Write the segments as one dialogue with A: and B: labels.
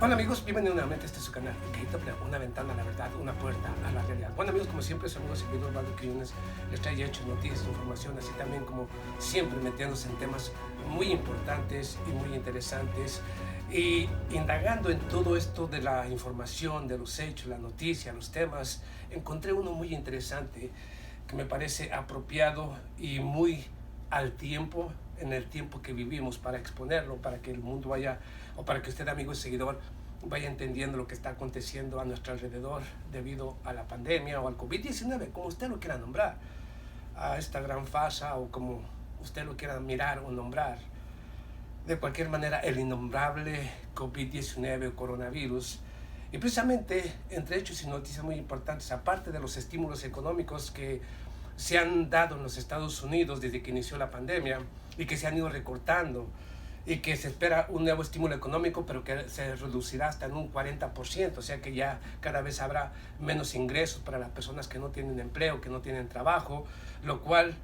A: Hola amigos, bienvenidos nuevamente a este su canal, una ventana a la verdad, una puerta a la realidad. Bueno amigos, como siempre, saludos y videos Valdo Quiñones, les trae hechos, noticias, información, así también como siempre metiéndose en temas muy importantes y muy interesantes y indagando en todo esto de la información, de los hechos, la noticia, los temas. Encontré uno muy interesante que me parece apropiado y muy al tiempo, en el tiempo que vivimos, para exponerlo, para que el mundo vaya, o para que usted, amigo y seguidor, vaya entendiendo lo que está aconteciendo a nuestro alrededor debido a la pandemia o al COVID-19, como usted lo quiera nombrar, a esta gran farsa o como usted lo quiera mirar o nombrar. De cualquier manera, el innombrable COVID-19 o coronavirus. Y precisamente, entre hechos y noticias muy importantes, aparte de los estímulos económicos que se han dado en los Estados Unidos desde que inició la pandemia y que se han ido recortando, y que se espera un nuevo estímulo económico, pero que se reducirá hasta en un 40%, o sea que ya cada vez habrá menos ingresos para las personas que no tienen empleo, que no tienen trabajo, lo cual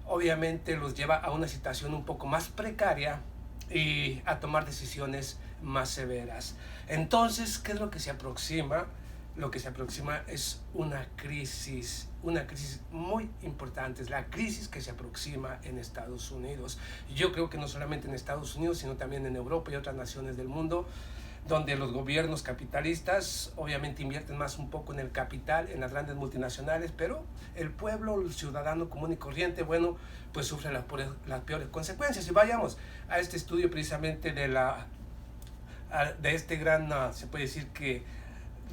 A: obviamente los lleva a una situación un poco más precaria y a tomar decisiones más severas. Entonces, ¿qué es lo que se aproxima? Lo que se aproxima es una crisis muy importante, es la crisis que se aproxima en Estados Unidos. Yo creo que no solamente en Estados Unidos, sino también en Europa y otras naciones del mundo, donde los gobiernos capitalistas obviamente invierten más un poco en el capital, en las grandes multinacionales, pero el pueblo, el ciudadano común y corriente, bueno, pues sufre las peores consecuencias. Y vayamos a este estudio precisamente de este gran, se puede decir que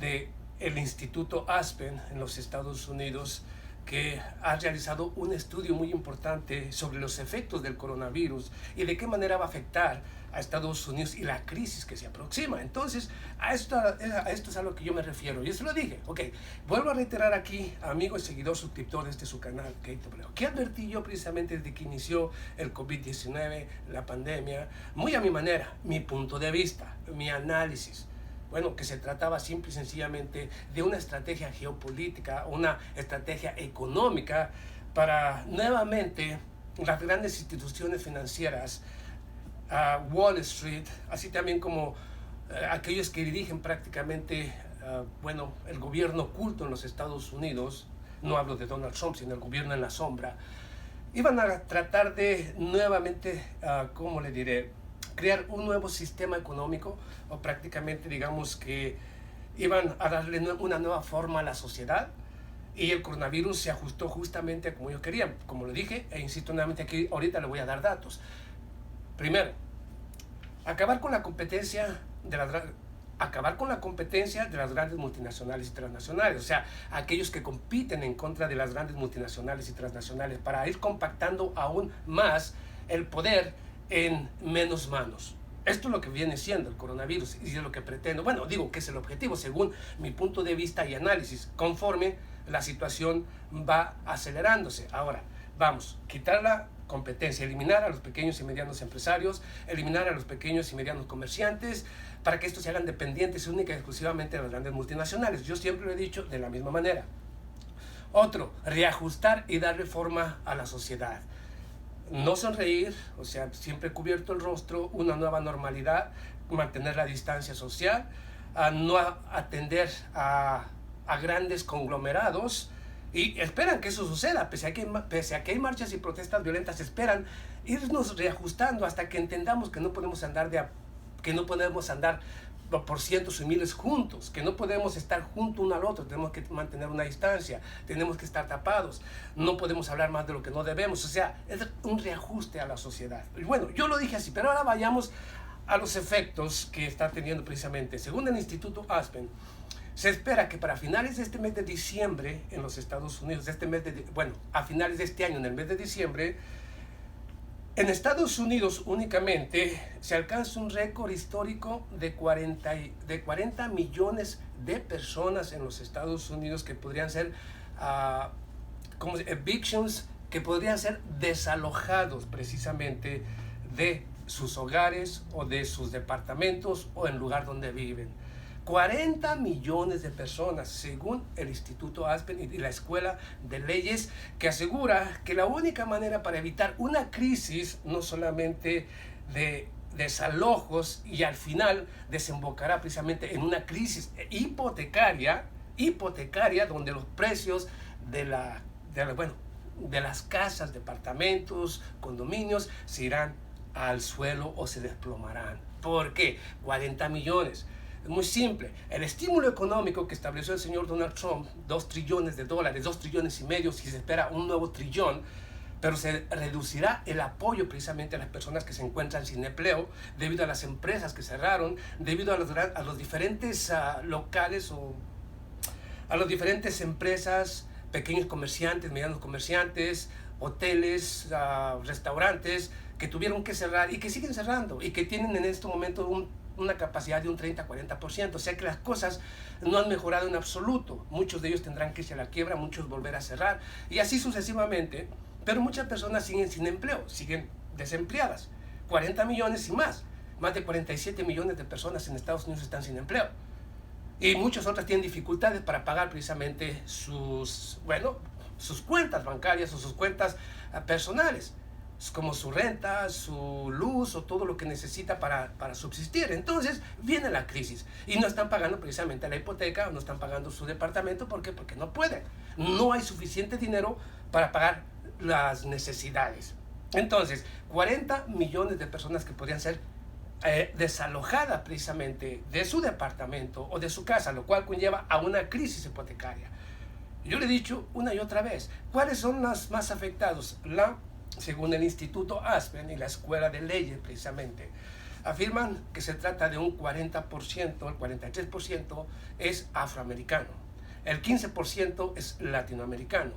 A: de el Instituto Aspen en los Estados Unidos, que ha realizado un estudio muy importante sobre los efectos del coronavirus y de qué manera va a afectar a Estados Unidos y la crisis que se aproxima. Entonces, a esto es a lo que yo me refiero. Yo se lo dije. Ok, vuelvo a reiterar aquí, amigo y seguidor suscriptor de este su canal, ¿qué advertí yo precisamente desde que inició el COVID-19, la pandemia? Muy a mi manera, mi punto de vista, mi análisis. Bueno, que se trataba simple y sencillamente de una estrategia geopolítica, una estrategia económica para nuevamente las grandes instituciones financieras, Wall Street, así también como aquellos que dirigen prácticamente, bueno, el gobierno oculto en los Estados Unidos, no hablo de Donald Trump, sino el gobierno en la sombra, iban a tratar de nuevamente, ¿cómo le diré?, crear un nuevo sistema económico, o prácticamente digamos que iban a darle una nueva forma a la sociedad, y el coronavirus se ajustó justamente a como yo quería. Como lo dije, e insisto nuevamente aquí, ahorita le voy a dar datos. Primero, acabar con la competencia de las grandes multinacionales y transnacionales, o sea, aquellos que compiten en contra de las grandes multinacionales y transnacionales, para ir compactando aún más el poder en menos manos. Esto es lo que viene siendo el coronavirus y es lo que pretendo. Bueno, digo que es el objetivo según mi punto de vista y análisis, conforme la situación va acelerándose. Ahora, vamos, quitar la competencia, eliminar a los pequeños y medianos empresarios, eliminar a los pequeños y medianos comerciantes, para que estos se hagan dependientes única y exclusivamente de las grandes multinacionales. Yo siempre lo he dicho de la misma manera. Otro, reajustar y darle forma a la sociedad. No sonreír, o sea, siempre cubierto el rostro, una nueva normalidad, mantener la distancia social, no atender a grandes conglomerados, y esperan que eso suceda, pese a que hay marchas y protestas violentas, esperan irnos reajustando hasta que entendamos que no podemos andar por cientos y miles juntos, que no podemos estar junto uno al otro, tenemos que mantener una distancia, tenemos que estar tapados, no podemos hablar más de lo que no debemos, o sea, es un reajuste a la sociedad. Y bueno, yo lo dije así, pero ahora vayamos a los efectos que está teniendo precisamente. Según el Instituto Aspen, se espera que para finales de este mes de diciembre en los Estados Unidos, a finales de este año, en el mes de diciembre, en Estados Unidos únicamente se alcanza un récord histórico de 40 millones de personas en los Estados Unidos que podrían ser como evictions, que podrían ser desalojados precisamente de sus hogares o de sus departamentos o en el lugar donde viven. 40 millones de personas, según el Instituto Aspen y la Escuela de Leyes, que asegura que la única manera para evitar una crisis, no solamente de desalojos y al final desembocará precisamente en una crisis hipotecaria donde los precios de las casas, departamentos, condominios se irán al suelo o se desplomarán. ¿Por qué? 40 millones. Es muy simple. El estímulo económico que estableció el señor Donald Trump, 2 trillones de dólares, 2 trillones y medio, si se espera un nuevo trillón, pero se reducirá el apoyo precisamente a las personas que se encuentran sin empleo debido a las empresas que cerraron, debido a los diferentes locales o a las diferentes empresas, pequeños comerciantes, medianos comerciantes, hoteles, restaurantes que tuvieron que cerrar y que siguen cerrando y que tienen en este momento una capacidad de un 30-40%, o sea que las cosas no han mejorado en absoluto. Muchos de ellos tendrán que irse a la quiebra, muchos volver a cerrar y así sucesivamente, pero muchas personas siguen sin empleo, siguen desempleadas. 40 millones y más de 47 millones de personas en Estados Unidos están sin empleo y muchas otras tienen dificultades para pagar precisamente sus cuentas bancarias o sus cuentas personales, como su renta, su luz o todo lo que necesita para subsistir. Entonces viene la crisis y no están pagando precisamente la hipoteca, no están pagando su departamento. ¿Por qué? Porque no pueden. No hay suficiente dinero para pagar las necesidades. Entonces, 40 millones de personas que podrían ser desalojadas precisamente de su departamento o de su casa, lo cual conlleva a una crisis hipotecaria. Yo le he dicho una y otra vez, ¿cuáles son los más afectados? Según el Instituto Aspen y la Escuela de Leyes precisamente, afirman que se trata de un 40%, el 43% es afroamericano, el 15% es latinoamericano,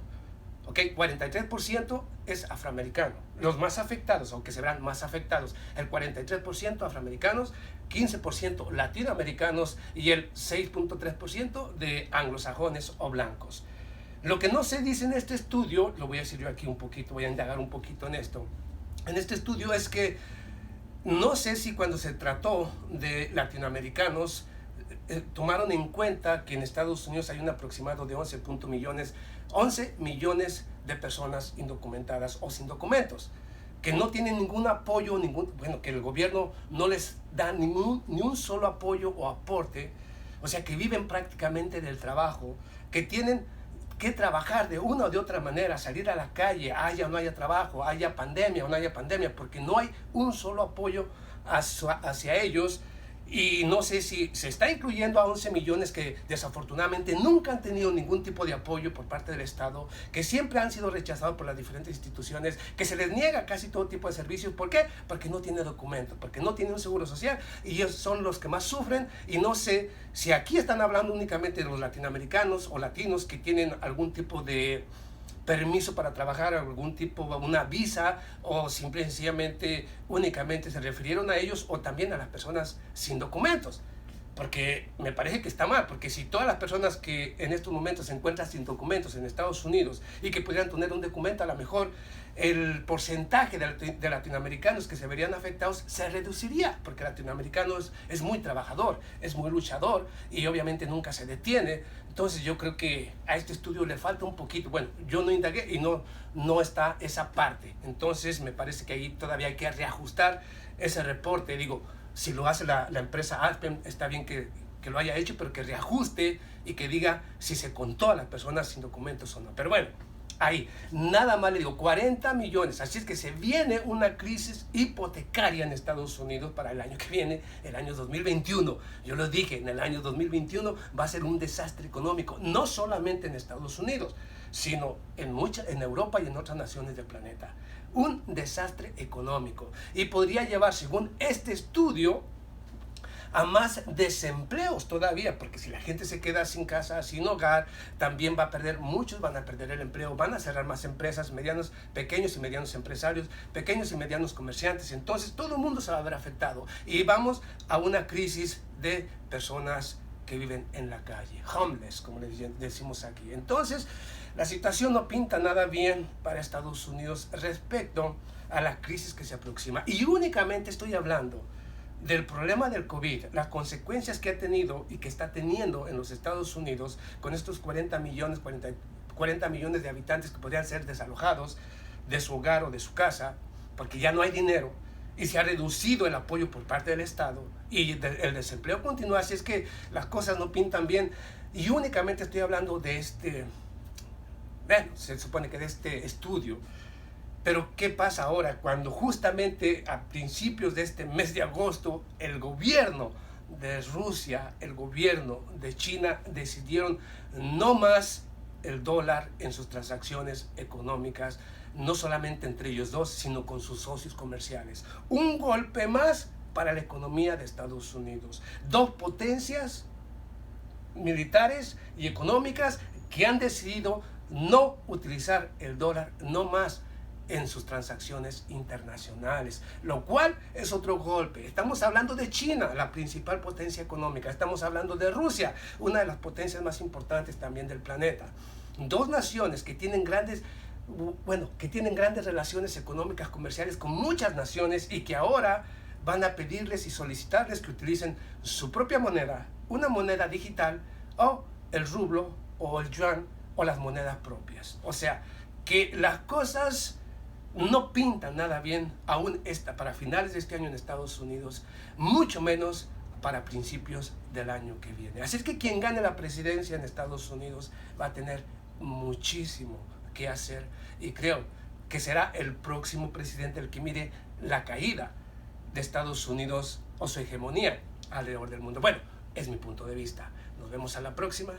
A: ¿ok? 43% es afroamericano. Los más afectados, aunque se verán más afectados, el 43% afroamericanos, 15% latinoamericanos y el 6.3% de anglosajones o blancos. Lo que no se dice en este estudio, lo voy a decir yo aquí un poquito, voy a indagar un poquito en esto. En este estudio es que no sé si cuando se trató de latinoamericanos tomaron en cuenta que en Estados Unidos hay un aproximado de 11 millones de personas indocumentadas o sin documentos, que no tienen ningún apoyo, que el gobierno no les da ni un solo apoyo o aporte, o sea que viven prácticamente del trabajo, que tienen que trabajar de una o de otra manera, salir a la calle, haya o no haya trabajo, haya pandemia o no haya pandemia, porque no hay un solo apoyo hacia ellos. Y no sé si se está incluyendo a 11 millones que desafortunadamente nunca han tenido ningún tipo de apoyo por parte del Estado, que siempre han sido rechazados por las diferentes instituciones, que se les niega casi todo tipo de servicios. ¿Por qué? Porque no tiene documentos, porque no tiene un seguro social y ellos son los que más sufren. Y no sé si aquí están hablando únicamente de los latinoamericanos o latinos que tienen algún tipo de permiso para trabajar, algún tipo, una visa, o sencillamente únicamente se refirieron a ellos, o también a las personas sin documentos, porque me parece que está mal, porque si todas las personas que en estos momentos se encuentran sin documentos en Estados Unidos y que pudieran tener un documento, a lo mejor el porcentaje de latinoamericanos que se verían afectados se reduciría, porque el latinoamericano es muy trabajador, es muy luchador y obviamente nunca se detiene. Entonces yo creo que a este estudio le falta un poquito. Bueno, yo no indagué y no está esa parte. Entonces me parece que ahí todavía hay que reajustar ese reporte. Digo, si lo hace la empresa Aspen, está bien que lo haya hecho, pero que reajuste y que diga si se contó a las personas sin documentos o no. Pero bueno, ahí, nada más le digo, 40 millones. Así es que se viene una crisis hipotecaria en Estados Unidos para el año que viene, el año 2021. Yo lo dije, en el año 2021 va a ser un desastre económico, no solamente en Estados Unidos, sino en Europa y en otras naciones del planeta. Un desastre económico. Y podría llevar, según este estudio, a más desempleos todavía, porque si la gente se queda sin casa, sin hogar, también muchos van a perder el empleo, van a cerrar más empresas, pequeños y medianos empresarios, pequeños y medianos comerciantes. Entonces todo el mundo se va a ver afectado y vamos a una crisis de personas que viven en la calle, homeless, como le decimos aquí. Entonces la situación no pinta nada bien para Estados Unidos respecto a la crisis que se aproxima, y únicamente estoy hablando del problema del COVID, las consecuencias que ha tenido y que está teniendo en los Estados Unidos con estos 40 millones de habitantes que podrían ser desalojados de su hogar o de su casa, porque ya no hay dinero. y se ha reducido el apoyo por parte del Estado y el desempleo continúa, así es que las cosas no pintan bien. Y únicamente estoy hablando de bueno, se supone que de este estudio. Pero ¿qué pasa ahora cuando justamente a principios de este mes de agosto el gobierno de Rusia, el gobierno de China decidieron no más el dólar en sus transacciones económicas, no solamente entre ellos dos, sino con sus socios comerciales? Un golpe más para la economía de Estados Unidos. Dos potencias militares y económicas que han decidido no utilizar el dólar no más en sus transacciones internacionales, lo cual es otro golpe. Estamos hablando de China, la principal potencia económica. Estamos hablando de Rusia, una de las potencias más importantes también del planeta. Dos naciones que tienen grandes relaciones económicas, comerciales con muchas naciones y que ahora van a pedirles y solicitarles que utilicen su propia moneda, una moneda digital, o el rublo o el yuan o las monedas propias. O sea, que las cosas no pintan nada bien aún para finales de este año en Estados Unidos, mucho menos para principios del año que viene. Así es que quien gane la presidencia en Estados Unidos va a tener muchísimo que hacer, y creo que será el próximo presidente el que mire la caída de Estados Unidos o su hegemonía alrededor del mundo. Bueno, es mi punto de vista. Nos vemos a la próxima.